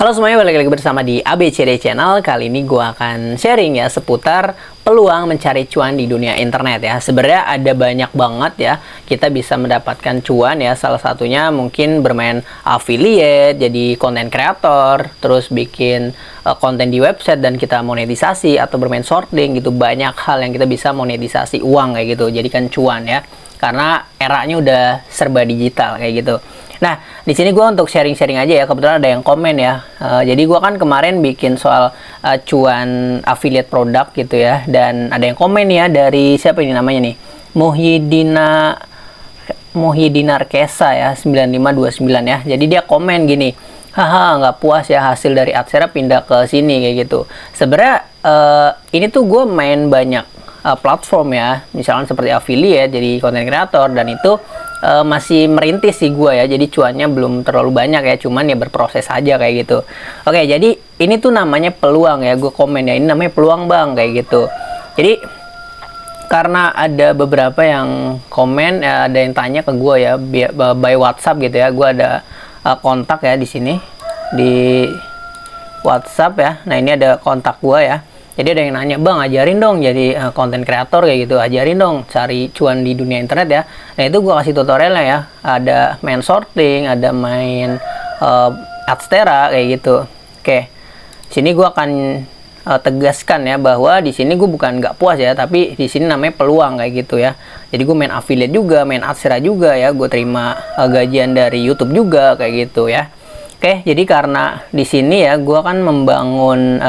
Halo semuanya, balik lagi bersama di ABCD Channel. Kali ini gue akan sharing ya seputar peluang mencari cuan di dunia internet ya. Sebenarnya ada banyak banget ya kita bisa mendapatkan cuan ya. Salah satunya mungkin bermain affiliate, jadi content creator, terus bikin konten di website dan kita monetisasi, atau bermain shorting gitu. Banyak hal yang kita bisa monetisasi uang kayak gitu, jadikan cuan ya. Karena eranya udah serba digital kayak gitu. Nah, di sini gue untuk sharing-sharing aja ya. Kebetulan ada yang komen ya. Jadi gue kan kemarin bikin soal cuan affiliate produk gitu ya. Dan ada yang komen ya dari siapa ini namanya nih? Muhyidinar Kesa ya, 9529 ya. Jadi dia komen gini, haha nggak puas ya hasil dari Adsera pindah ke sini kayak gitu. Sebenarnya ini tuh gue main banyak platform ya, misalnya seperti affiliate, jadi content creator, dan itu masih merintis sih gue ya, jadi cuannya belum terlalu banyak ya, cuman ya berproses aja kayak gitu. Oke, jadi ini tuh namanya peluang ya, gue komen ya, ini namanya peluang bang kayak gitu. Jadi karena ada beberapa yang komen ya, ada yang tanya ke gue ya by WhatsApp gitu ya, gue ada kontak ya di sini di WhatsApp ya. Nah ini ada kontak gue ya. Jadi ada yang nanya, bang ajarin dong jadi konten kreator kayak gitu, ajarin dong cari cuan di dunia internet ya. Nah itu gue kasih tutorialnya ya, ada main sorting, ada main Adstera kayak gitu. Oke, sini gue akan tegaskan ya bahwa di sini gue bukan nggak puas ya, tapi di sini namanya peluang kayak gitu ya. Jadi gue main affiliate juga, main Adstera juga ya, gue terima gajian dari YouTube juga kayak gitu ya. Oke, jadi karena di sini ya gue akan membangun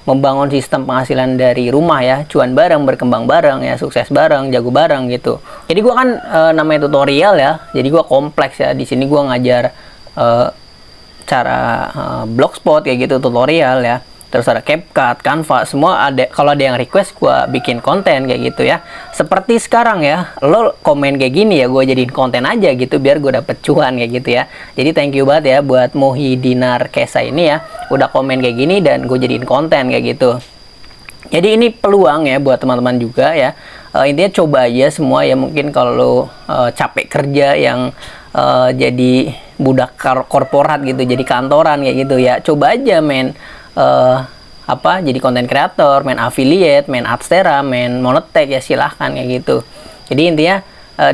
membangun sistem penghasilan dari rumah ya, cuan bareng, berkembang bareng ya, sukses bareng, jago bareng gitu. Jadi gua kan namanya tutorial ya, jadi gua kompleks ya. Di sini gua ngajar cara blogspot kayak gitu, tutorial ya. Terus ada CapCut, Canva, semua ada. Kalau ada yang request, gua bikin konten kayak gitu ya. Seperti sekarang ya, lo komen kayak gini ya, gua jadiin konten aja gitu biar gua dapet cuan kayak gitu ya. Jadi thank you banget ya buat Muhyidinar Kesa ini ya, udah komen kayak gini dan gue jadiin konten kayak gitu. Jadi ini peluang ya buat teman-teman juga ya. Intinya coba aja semua ya. Mungkin kalau lo capek kerja yang jadi budak korporat gitu, jadi kantoran kayak gitu ya, coba aja jadi konten kreator, main affiliate, main Adstera, main Monetech ya, silahkan kayak gitu. Jadi intinya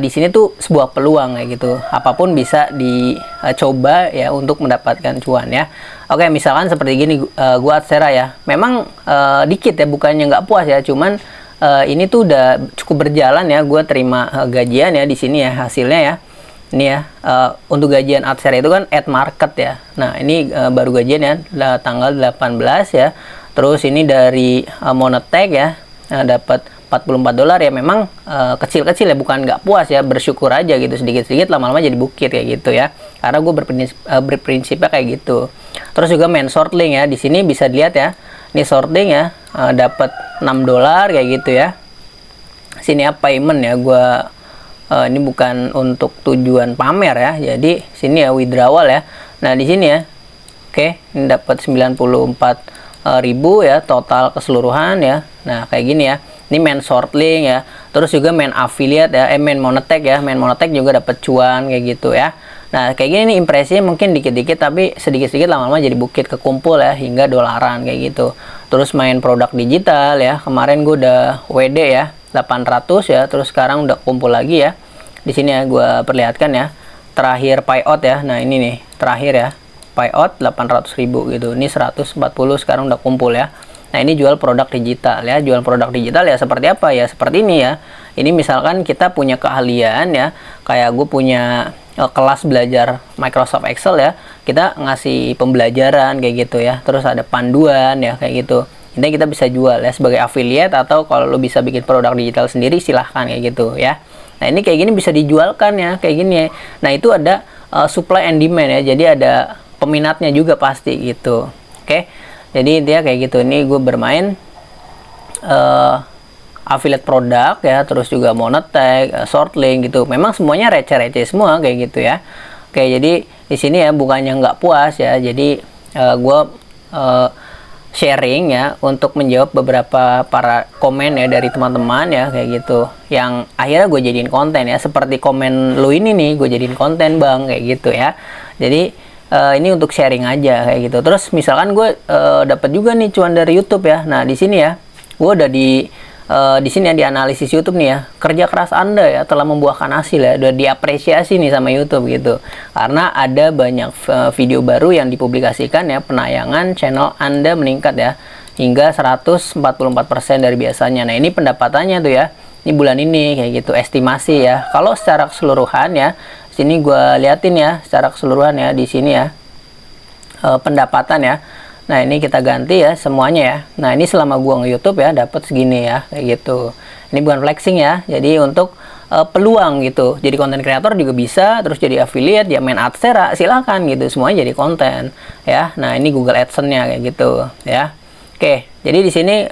di sini tuh sebuah peluang kayak gitu. Apapun bisa dicoba ya untuk mendapatkan cuan ya. Oke, misalkan seperti gini, gua Adstera ya. Memang dikit ya, bukannya nggak puas ya, cuman ini tuh udah cukup berjalan ya. Gua terima gajian ya di sini ya, hasilnya ya. Ini ya, untuk gajian Adstera itu kan ad market ya. Nah ini baru gajian ya, tanggal 18 ya. Terus ini dari Monetech ya, dapat $44 ya. Memang kecil-kecil ya, bukan nggak puas ya, bersyukur aja gitu, sedikit-sedikit lama-lama jadi bukit kayak gitu ya. Karena gue berprinsipnya kayak gitu. Terus juga main shorting ya, di sini bisa dilihat ya. Ini shorting ya, dapat $6 kayak gitu ya. Sini ya payment ya, gue ini bukan untuk tujuan pamer ya, jadi sini ya withdrawal ya. Nah di sini ya, oke, ini dapat 94.000 ya total keseluruhan ya. Nah kayak gini ya, ini main shorting ya, terus juga main affiliate ya, main Monetech ya, main Monetech juga dapat cuan kayak gitu ya. Nah kayak gini nih, impresinya mungkin dikit-dikit tapi sedikit-sedikit lama-lama jadi bukit, kekumpul ya, hingga dolaran kayak gitu. Terus main produk digital ya, kemarin gue udah WD ya 800 ya, terus sekarang udah kumpul lagi ya. Di sini ya gue perlihatkan ya, terakhir payout ya. Nah ini nih terakhir ya, payout 800.000 gitu. Ini 140 sekarang udah kumpul ya. Nah ini jual produk digital ya, jual produk digital ya seperti apa ya, seperti ini ya. Ini misalkan kita punya keahlian ya, kayak gue punya kelas belajar Microsoft Excel ya, kita ngasih pembelajaran kayak gitu ya, terus ada panduan ya kayak gitu. Intinya kita bisa jual ya sebagai affiliate, atau kalau lo bisa bikin produk digital sendiri silahkan kayak gitu ya. Nah ini kayak gini bisa dijualkan ya, kayak gini ya. Nah itu ada supply and demand ya, jadi ada peminatnya juga pasti gitu. Oke, jadi intinya kayak gitu. Ini gue bermain affiliate produk ya, terus juga Monetech, shortlink gitu. Memang semuanya receh-receh semua kayak gitu ya. Oke, jadi di sini ya bukannya nggak puas ya, jadi gue sharing ya untuk menjawab beberapa para komen ya dari teman-teman ya kayak gitu, yang akhirnya gue jadiin konten ya, seperti komen lu ini nih, gue jadiin konten bang kayak gitu ya. Jadi ini untuk sharing aja kayak gitu. Terus misalkan gue dapat juga nih cuan dari YouTube ya. Nah di sini ya, gue udah di sini ya, di analisis YouTube nih ya, kerja keras Anda ya telah membuahkan hasil ya, udah diapresiasi nih sama YouTube gitu. Karena ada banyak video baru yang dipublikasikan ya, penayangan channel Anda meningkat ya hingga 144% dari biasanya. Nah ini pendapatannya tuh ya, ini bulan ini kayak gitu, estimasi ya. Kalau secara keseluruhan ya, sini gue liatin ya secara keseluruhan ya, di sini ya pendapatan ya. Nah ini kita ganti ya semuanya ya. Nah ini selama gua nge-YouTube ya dapat segini ya kayak gitu. Ini bukan flexing ya, jadi untuk peluang gitu. Jadi konten kreator juga bisa, terus jadi affiliate, ya main Adsera silakan gitu, semuanya jadi konten ya. Nah ini Google AdSense-nya kayak gitu ya. Oke, jadi di sini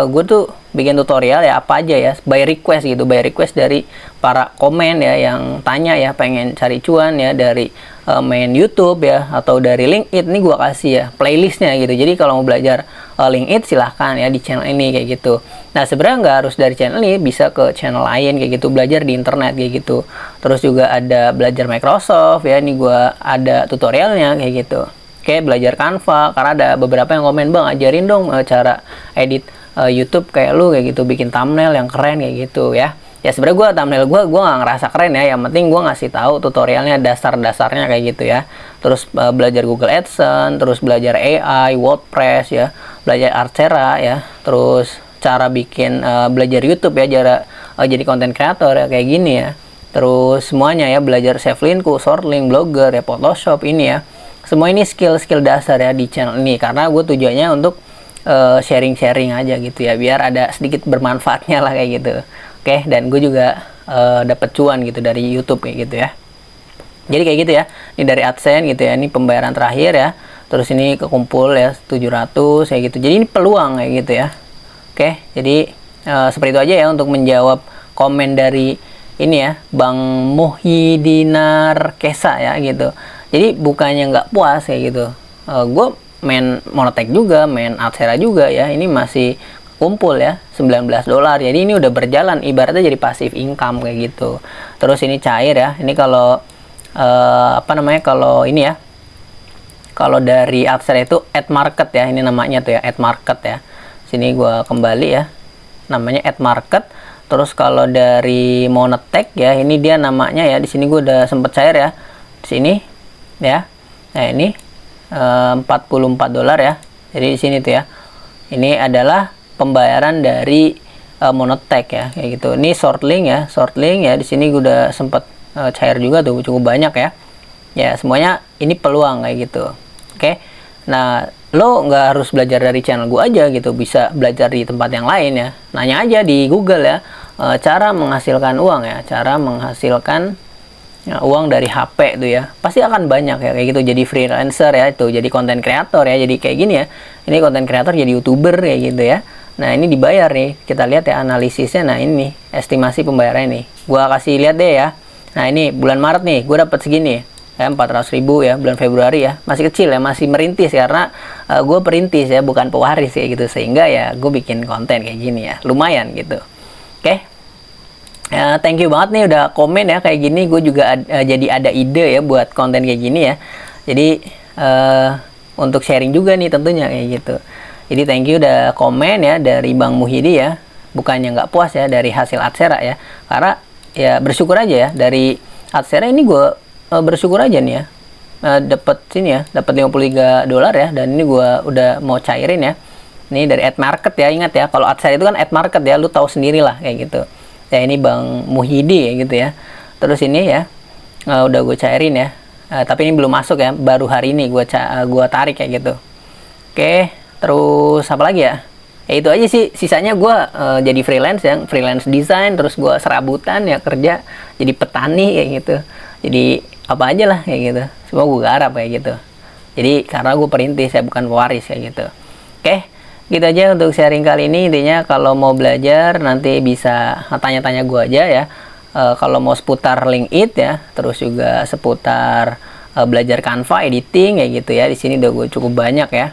gue tuh bikin tutorial ya apa aja ya, by request gitu, by request dari para komen ya yang tanya ya pengen cari cuan ya dari main YouTube ya atau dari LinkedIn. Ini gue kasih ya playlistnya gitu. Jadi kalau mau belajar LinkedIn silahkan ya di channel ini kayak gitu. Nah sebenarnya nggak harus dari channel ini, bisa ke channel lain kayak gitu, belajar di internet kayak gitu. Terus juga ada belajar Microsoft ya, ini gue ada tutorialnya kayak gitu. Oke, belajar Canva, karena ada beberapa yang komen, bang ajarin dong cara edit YouTube kayak lu kayak gitu, bikin thumbnail yang keren kayak gitu ya. Ya sebenarnya gue thumbnail gue nggak ngerasa keren ya, yang penting gue ngasih tahu tutorialnya, dasar-dasarnya kayak gitu ya. Terus belajar Google AdSense, terus belajar AI, WordPress ya, belajar Artsera ya, terus cara bikin belajar YouTube ya, cara jadi konten kreator ya kayak gini ya. Terus semuanya ya, belajar Shortlinku, Shortlink, Blogger ya, Photoshop ini ya. Semua ini skill-skill dasar ya di channel ini, karena gue tujuannya untuk sharing-sharing aja gitu ya, biar ada sedikit bermanfaatnya lah kayak gitu. Oke, dan gue juga dapat cuan gitu dari YouTube kayak gitu ya. Jadi kayak gitu ya, ini dari AdSense gitu ya, ini pembayaran terakhir ya. Terus ini kekumpul ya 700 kayak gitu. Jadi ini peluang kayak gitu ya. Oke, jadi seperti itu aja ya untuk menjawab komen dari ini ya, Bang Muhyidinar Kesa ya gitu. Jadi bukannya nggak puas kayak gitu, gue main Monetek juga, main Adsera juga ya, ini masih kumpul ya $19. Jadi ini udah berjalan, ibaratnya jadi passive income kayak gitu. Terus ini cair ya, ini kalau apa namanya, kalau ini ya, kalau dari Adsera itu ad market ya, ini namanya tuh ya, ad market ya. Sini gue kembali ya, namanya ad market. Terus kalau dari Monetek ya, ini dia namanya ya, di sini gue udah sempet cair ya, di sini ya. Nah ini $44 ya. Jadi di sini tuh ya, ini adalah pembayaran dari Monetek ya kayak gitu. Ini Shortlink ya, Shortlink ya, di sini gue udah sempet cair juga tuh, cukup banyak ya. Ya semuanya ini peluang kayak gitu. Oke, nah lo nggak harus belajar dari channel gue aja gitu, bisa belajar di tempat yang lain ya. Nanya aja di Google ya, cara menghasilkan uang ya, cara menghasilkan uang dari HP tuh ya, pasti akan banyak ya kayak gitu. Jadi freelancer ya, itu jadi konten kreator ya, jadi kayak gini ya, ini konten kreator jadi YouTuber kayak gitu ya. Nah ini dibayar nih, kita lihat ya analisisnya. Nah ini estimasi pembayaran nih, gua kasih lihat deh ya. Nah ini bulan Maret nih, gue dapat segini ya, 400.000 ya. Bulan Februari ya, masih kecil ya, masih merintis karena gue perintis ya, bukan pewaris kayak gitu, sehingga ya gue bikin konten kayak gini ya, lumayan gitu. Oke. Thank you banget nih udah komen ya kayak gini. Gue juga jadi ada ide ya buat konten kayak gini ya. Jadi untuk sharing juga nih tentunya kayak gitu. Jadi thank you udah komen ya dari Bang Muhyidi ya. Bukannya nggak puas ya dari hasil Adsera ya. Karena ya bersyukur aja ya, dari Adsera ini gue bersyukur aja nih ya. Dapat sini ya, dapat $53 ya, dan ini gue udah mau cairin ya. Ini dari ad market ya, ingat ya, kalau Adsera itu kan ad market ya, lu tahu sendiri lah kayak gitu. Ya ini Bang Muhyidi ya gitu ya. Terus ini ya udah gue cairin ya, tapi ini belum masuk ya, baru hari ini gue tarik kayak gitu. Oke, terus apa lagi ya? Ya itu aja sih, sisanya gue jadi freelance ya, freelance design, terus gue serabutan ya kerja jadi petani kayak gitu. Jadi apa aja lah kayak gitu, semua gue garap kayak gitu. Jadi karena gue perintis ya, bukan pewaris kayak gitu. Oke, gitu aja untuk sharing kali ini. Intinya kalau mau belajar nanti bisa tanya-tanya gue aja ya. Kalau mau seputar LinkedIn ya, terus juga seputar belajar Canva, editing kayak gitu ya. Di sini udah gue cukup banyak ya.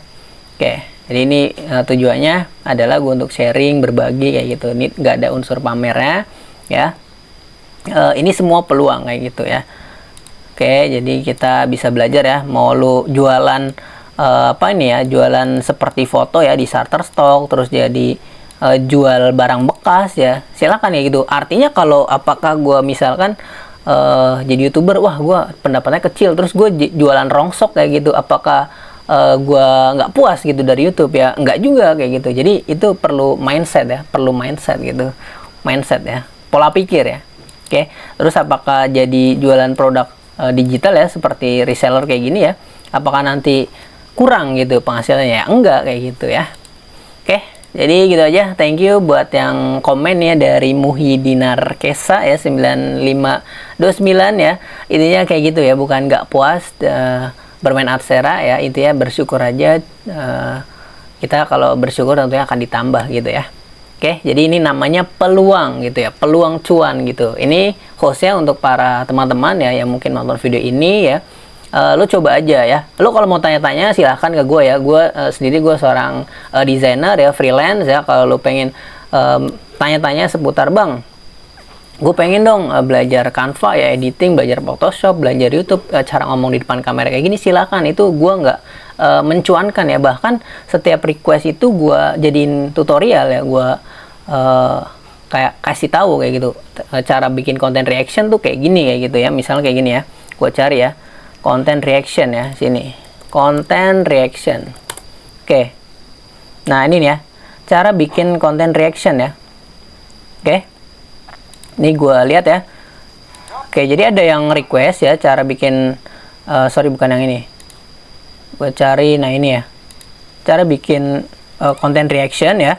Oke, jadi ini tujuannya adalah gue untuk sharing, berbagi kayak gitu. Ini nggak ada unsur pamernya ya. Ini semua peluang kayak gitu ya. Oke, jadi kita bisa belajar ya, mau lu jualan apa ini ya, jualan seperti foto ya di Shutterstock, terus jadi jual barang bekas ya, silakan ya gitu. Artinya kalau apakah gue misalkan jadi YouTuber, wah gue pendapatnya kecil, terus gue jualan rongsok kayak gitu, apakah gue nggak puas gitu dari YouTube ya? Nggak juga kayak gitu. Jadi itu perlu mindset ya, perlu mindset gitu, mindset ya, pola pikir ya. Oke, terus apakah jadi jualan produk digital ya seperti reseller kayak gini ya, apakah nanti kurang gitu penghasilannya ya? Enggak kayak gitu ya. Oke, jadi gitu aja. Thank you buat yang komen ya dari Muhidinar Kesa ya 9529 ya. Intinya kayak gitu ya, bukan nggak puas bermain Adsera ya, intinya bersyukur aja. Kita kalau bersyukur tentunya akan ditambah gitu ya. Oke, jadi ini namanya peluang gitu ya, peluang cuan gitu. Ini hostnya untuk para teman-teman ya yang mungkin nonton video ini ya. Lo coba aja ya. Lo kalau mau tanya-tanya silahkan ke gue ya. Gue sendiri gue seorang desainer ya, freelance ya. Kalau lo pengen tanya-tanya seputar bang, gue pengen dong belajar Canva ya, editing, belajar Photoshop, belajar YouTube, cara ngomong di depan kamera kayak gini, silakan. Itu gue nggak mencuankan ya, bahkan setiap request itu gue jadiin tutorial ya, gue kayak kasih tahu kayak gitu cara bikin konten reaction tuh kayak gini kayak gitu ya. Misalnya kayak gini ya, gue cari ya konten reaction ya, sini konten reaction. Oke, nah ini nih ya cara bikin konten reaction ya. Oke, ini gue lihat ya. Oke, jadi ada yang request ya cara bikin sorry bukan yang ini, gue cari. Nah ini ya cara bikin konten reaction ya.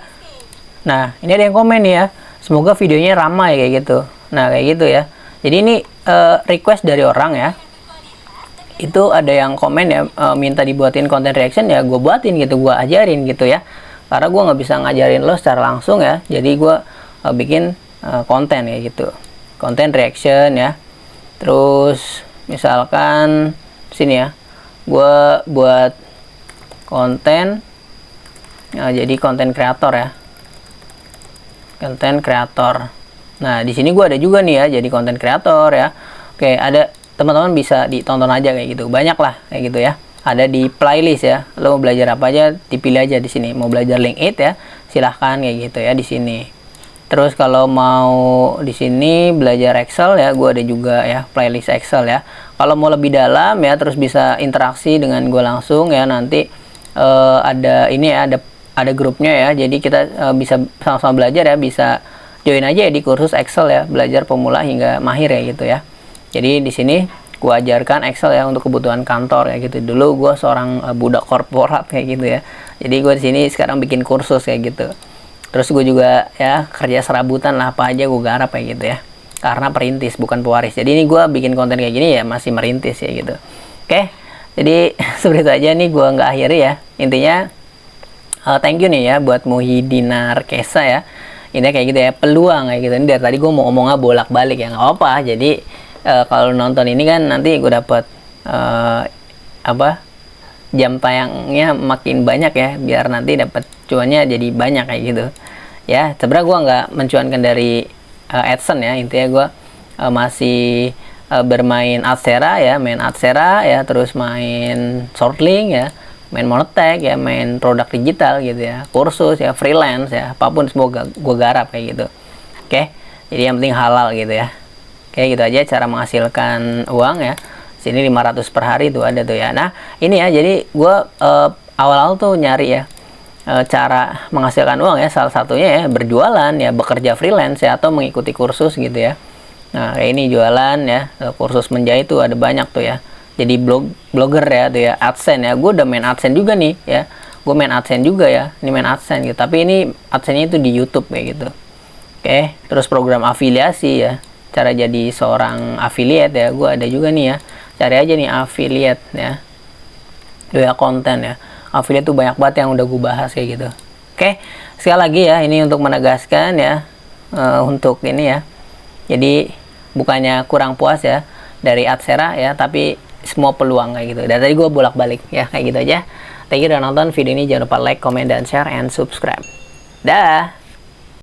Nah ini ada yang komen nih ya, semoga videonya ramai kayak gitu. Nah kayak gitu ya, jadi ini request dari orang ya. Itu ada yang komen ya, minta dibuatin konten reaction ya, gue buatin gitu, gue ajarin gitu ya, karena gue nggak bisa ngajarin lo secara langsung ya. Jadi gue bikin konten ya gitu, konten reaction ya. Terus misalkan sini ya, gue buat konten jadi konten kreator ya, konten kreator. Nah di sini gue ada juga nih ya, jadi konten kreator ya. Oke, ada, teman-teman bisa ditonton aja kayak gitu, banyak lah kayak gitu ya. Ada di playlist ya, lo mau belajar apa aja dipilih aja di sini. Mau belajar LinkedIn ya, silahkan kayak gitu ya di sini. Terus kalau mau di sini belajar Excel ya, gue ada juga ya playlist Excel ya. Kalau mau lebih dalam ya, terus bisa interaksi dengan gue langsung ya, nanti ada ini ya, ada grupnya ya. Jadi kita bisa sama-sama belajar ya, bisa join aja ya di kursus Excel ya, belajar pemula hingga mahir ya gitu ya. Jadi di sini gue ajarkan Excel ya untuk kebutuhan kantor ya gitu. Dulu gue seorang budak korporat kayak gitu ya. Jadi gue di sini sekarang bikin kursus kayak gitu. Terus gue juga ya kerja serabutan lah, apa aja gue garap kayak gitu ya. Karena perintis bukan pewaris. Jadi ini gue bikin konten kayak gini ya masih merintis ya gitu. Oke, jadi seperti itu aja nih, gue nggak akhiri ya. Intinya thank you nih ya buat Muhidinar Kesa ya. Ini kayak gitu ya, peluang kayak gitu. Ini dari tadi gue mau ngomongnya bolak-balik ya, nggak apa-apa. Jadi kalau nonton ini kan nanti gue dapat jam tayangnya makin banyak ya, biar nanti dapat cuannya jadi banyak kayak gitu ya. Sebenarnya gue nggak mencuankan dari AdSense ya, intinya gue masih bermain Adsera ya, main Adsera ya, terus main Shortlink ya, main Monotech ya, main produk digital gitu ya, kursus ya, freelance ya, apapun semoga gue garap kayak gitu. Oke, jadi yang penting halal gitu ya. Oke, gitu aja cara menghasilkan uang ya. Sini 500 per hari tuh ada tuh ya. Nah ini ya, jadi gue awal-awal tuh nyari ya cara menghasilkan uang ya, salah satunya ya berjualan ya, bekerja freelance ya, atau mengikuti kursus gitu ya. Nah kayak ini jualan ya, kursus menjahit tuh ada banyak tuh ya. Jadi blogger ya tuh ya, AdSense ya, gue udah main AdSense juga nih ya. Gue main AdSense juga ya, ini main AdSense gitu, tapi ini AdSense-nya itu di YouTube kayak gitu. Oke, terus program afiliasi ya, cara jadi seorang affiliate ya, gue ada juga nih ya. Cari aja nih affiliate ya, ya konten ya, affiliate tuh banyak banget yang udah gue bahas kayak gitu. Oke, sekali lagi ya, ini untuk menegaskan ya, untuk ini ya, jadi bukannya kurang puas ya dari Adsera ya, tapi semua peluang kayak gitu. Dan tadi gue bolak-balik ya kayak gitu aja. Thank you udah nonton video ini, jangan lupa like, comment, dan share, and subscribe. Dah.